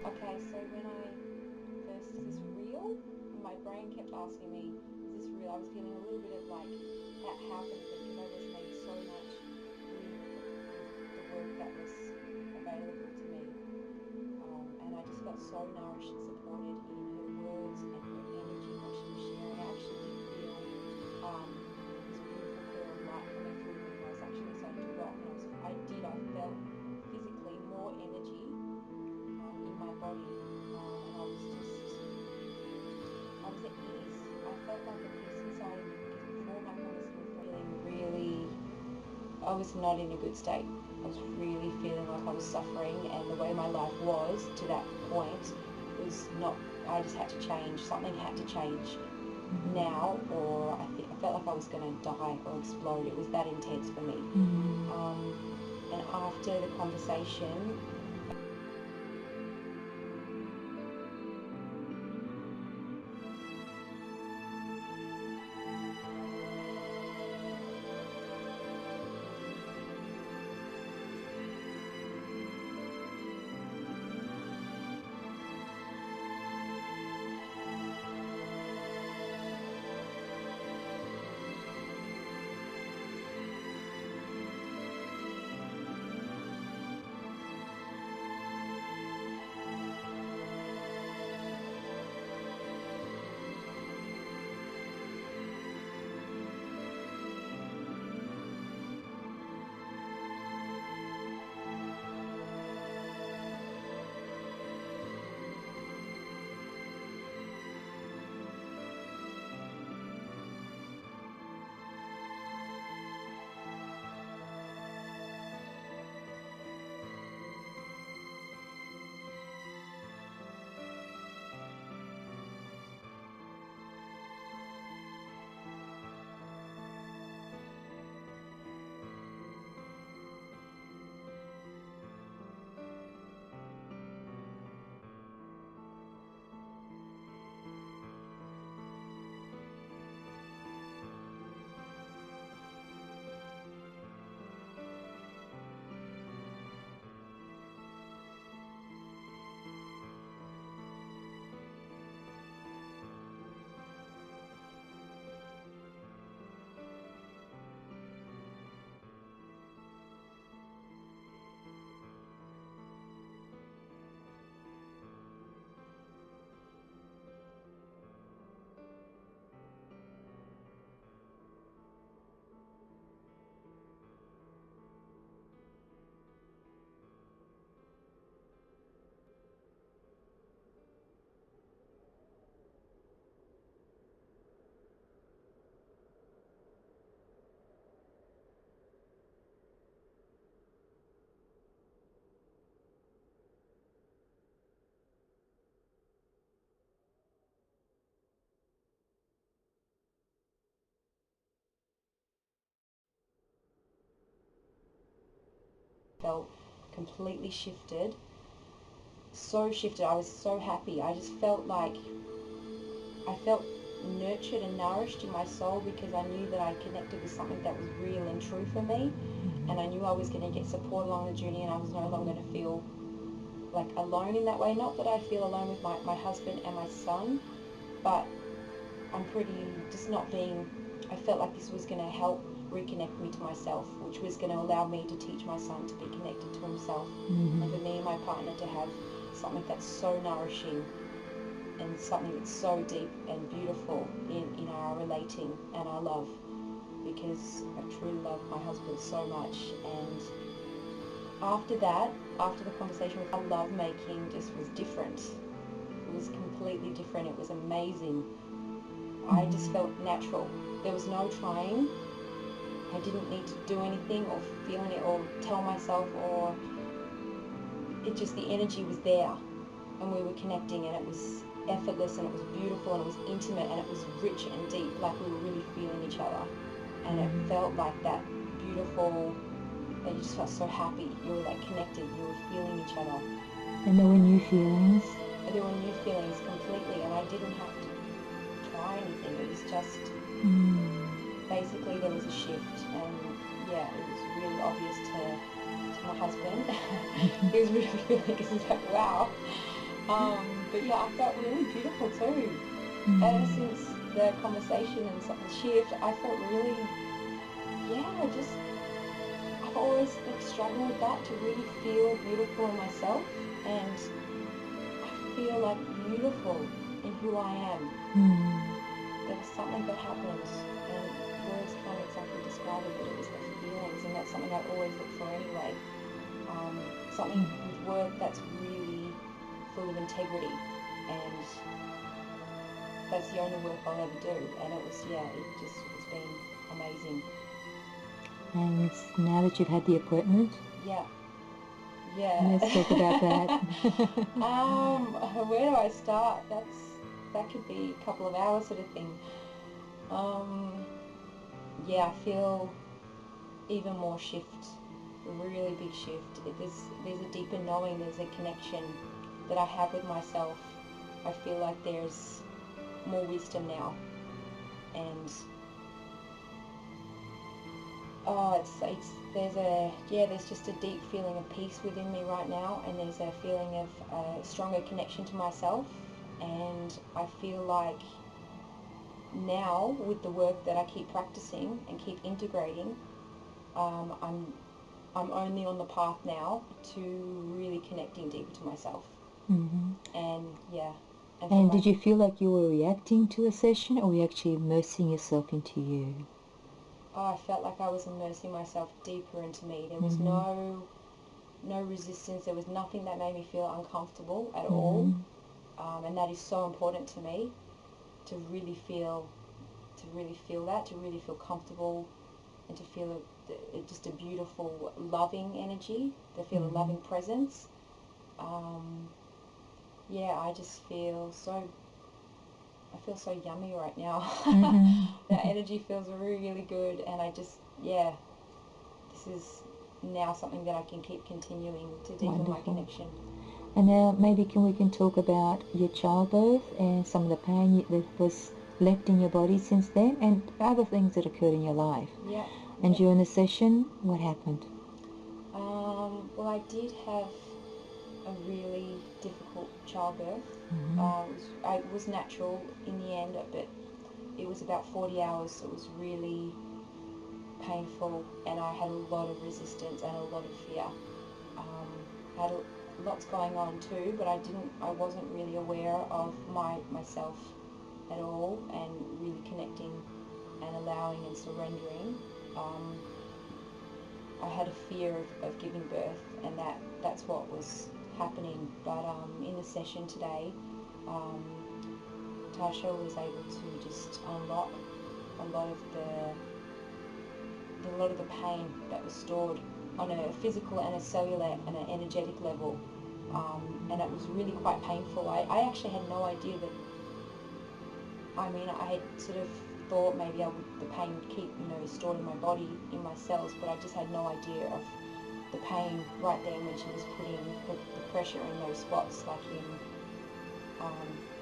Okay, so when I first, is this real? My brain kept asking me, is this real? I was feeling a little bit of like, how can it be? Because I resonated so much with the work that was available to me. And I just felt so nourished and supported in her words and her energy, what she was sharing. I actually did feel this beautiful clear of light coming through me, and I was actually starting to rock. And I felt physically more energy in my body, and I was at ease. I felt like a peace inside of me because before my conversation was feeling really, I was not in a good state. I was really feeling like I was suffering, and the way my life was to that point was not. I just had to change. Something had to change now, or I felt like I was going to die or explode. It was that intense for me. And after the conversation, felt completely shifted. So shifted. I was so happy. I just felt like I felt nurtured and nourished in my soul because I knew that I connected with something that was real and true for me, and I knew I was going to get support along the journey, and I was no longer going to feel like alone in that way. Not that I feel alone with my husband and my son, but I'm pretty just not being. I felt like this was going to help reconnect me to myself, which was going to allow me to teach my son to be connected to himself, and for me and my partner to have something that's so nourishing and something that's so deep and beautiful in our relating and our love, because I truly love my husband so much. And after that, after the conversation with our love making just was different. It was completely different. It was amazing. I just felt natural. There was no trying. I didn't need to do anything or feel it or tell myself, or it just, the energy was there and we were connecting, and it was effortless and it was beautiful and it was intimate and it was rich and deep, like we were really feeling each other. And it felt like that beautiful, that you just felt so happy. You were like connected, you were feeling each other. And there were new feelings? There were new feelings completely, and I didn't have to try anything. It was just, basically there was a shift, and yeah, it was really obvious to my husband. He was really feeling, because he's like, wow. But yeah, I felt really beautiful too. Ever Mm. since the conversation and the shift, I felt really, yeah, just, I've always like struggled with that, to really feel beautiful in myself, and I feel like beautiful in who I am. Mm. There was something that happened, and words can't exactly describe it, but it was the feelings, and that's something I always look for anyway. Something with work that's really full of integrity, and that's the only work I'll ever do. And it was, yeah, it's been amazing. And now that you've had the appointment, Yeah, yeah. let's talk about that. Where do I start? That could be a couple of hours sort of thing. Yeah, I feel even more shift, a really big shift. There's a deeper knowing, there's a connection that I have with myself. I feel like there's more wisdom now, and there's just a deep feeling of peace within me right now, and there's a feeling of a stronger connection to myself, and I feel like now with the work that I keep practicing and keep integrating, I'm only on the path now to really connecting deeper to myself. Mm-hmm. And yeah. And did you feel like you were reacting to a session, or were you actually immersing yourself into you? Oh, I felt like I was immersing myself deeper into me. There was Mm-hmm. no resistance. There was nothing that made me feel uncomfortable at all. Mm-hmm. And that is so important to me, to really feel that, to really feel comfortable, and to feel just a beautiful, loving energy, to feel a Mm-hmm. loving presence. Yeah, I feel so yummy right now. That Mm-hmm. energy feels really good, and yeah, this is now something that I can keep continuing to deepen my Wonderful. connection. And now maybe we can talk about your childbirth and some of the pain that was left in your body since then, and other things that occurred in your life. Yeah, And yeah. during the session, what happened? Well, I did have a really difficult childbirth. Mm-hmm. It was natural in the end, but it was about 40 hours, so it was really painful, and I had a lot of resistance and a lot of fear. I had lots going on too, but I wasn't really aware of myself at all, and really connecting and allowing and surrendering. Um, I had a fear of giving birth, and that's what was happening. But in the session today, um, Tasha was able to just unlock a lot of the pain that was stored on a physical and a cellular and an energetic level, and it was really quite painful. I actually had no idea that. I mean, I had sort of thought maybe the pain would keep, stored in my body, in my cells, but I just had no idea of the pain right there when she was putting the pressure in those spots, like um,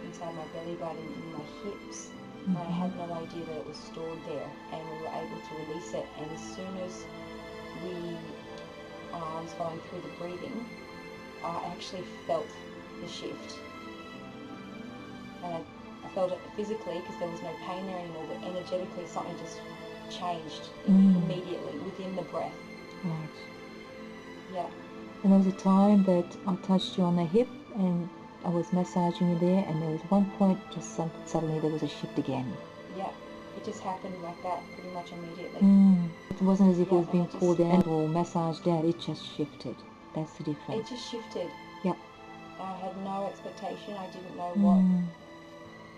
inside my belly button, in my hips. And I had no idea that it was stored there, and we were able to release it. And as soon as I was going through the breathing, I actually felt the shift. And I felt it physically because there was no pain there anymore, but energetically something just changed immediately within the breath. Right. Yeah. And there was a time that I touched you on the hip and I was massaging you there, and there was one point just suddenly there was a shift again. Yeah. It just happened like that pretty much immediately. It wasn't as if it Yeah, was being pulled out or massaged out, it just shifted. That's the difference. It just shifted. Yep. I had no expectation. I didn't know what, Mm.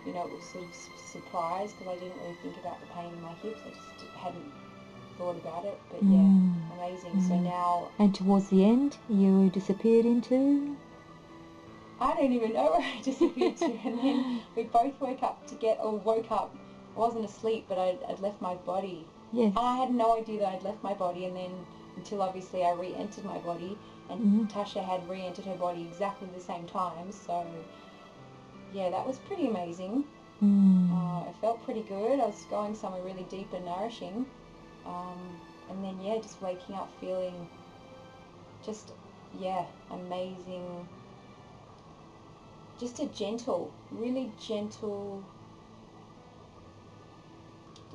it was sort of surprised because I didn't really think about the pain in my hips. I just hadn't thought about it. But yeah, amazing. So now, And towards the end, you disappeared into? I don't even know where I disappeared to. And then we both woke up. I wasn't asleep, but I'd left my body. Yes. I had no idea that I'd left my body, and then until obviously I re-entered my body, and Tasha had re-entered her body exactly the same time. So yeah, that was pretty amazing. It felt pretty good. I was going somewhere really deep and nourishing. And then yeah, just waking up feeling just, yeah, amazing just a gentle, really gentle,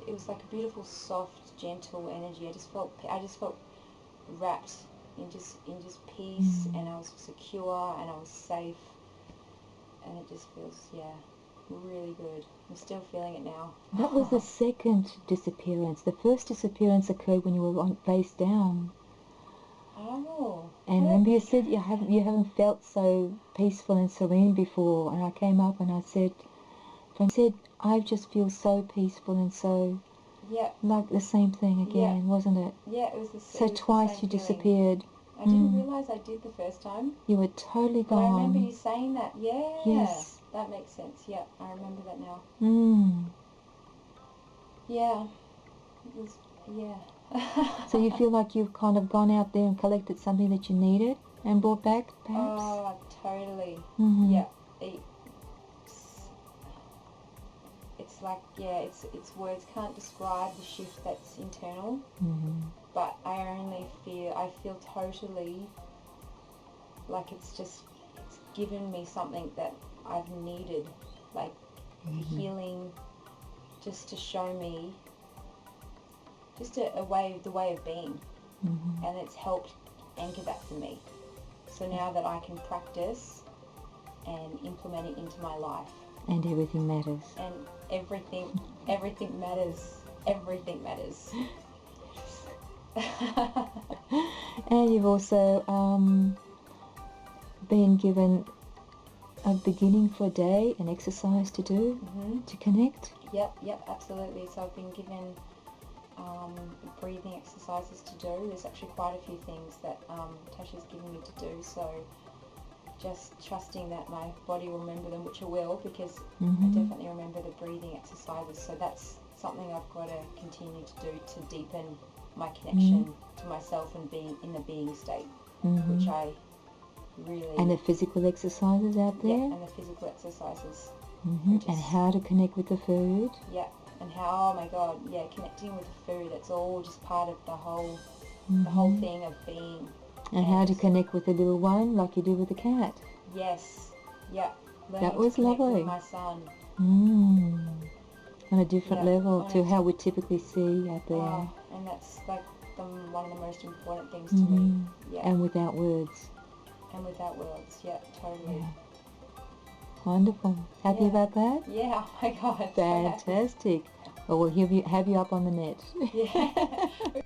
it was like a beautiful, soft, gentle energy. I just felt wrapped in just peace, and I was secure, and I was safe, and it just feels, yeah, really good. I'm still feeling it now. That was the second disappearance. The first disappearance occurred when you were face down. Oh. And remember you said you haven't felt so peaceful and serene before, and I came up and I said, I just feel so peaceful and so, yeah, like the same thing again, yeah. wasn't it? Yeah, it was the So twice you disappeared. I didn't realise I did the first time. You were totally But I remember gone. you saying that. Yeah. Yes. That makes sense. Yeah, I remember that now. Yeah. It was, yeah. So you feel like you've kind of gone out there and collected something that you needed and brought back, perhaps? Oh, totally. Yeah. It's like, yeah, it's words can't describe the shift that's internal. But I feel totally like it's given me something that I've needed, like healing, just to show me just the way of being, and it's helped anchor that for me. So now that I can practice and implement it into my life, and everything matters. And everything matters. Everything matters. And you've also been given a beginning for a day, an exercise to do to connect. Yep, absolutely. So I've been given breathing exercises to do. There's actually quite a few things that Tasha's given me to do. So just trusting that my body will remember them, which it will, because I definitely remember the breathing exercises. So that's something I've got to continue to do to deepen my connection to myself and being in the being state, which I really... And the physical exercises out there? Yeah, and the physical exercises. And how to connect with the food? Yeah, and how, oh my God, yeah, connecting with the food, that's all just part of the whole thing of being. And how to connect with the little one, like you do with the cat. Yes, yeah. That was lovely. With my son. On a different level to how we typically see out there. Oh, and that's like one of the most important things to me. Yeah. And without words. And without words, yeah, totally. Yeah. Wonderful. Happy about that? Yeah, oh my God. Fantastic. Well, we'll have you up on the net. Yeah.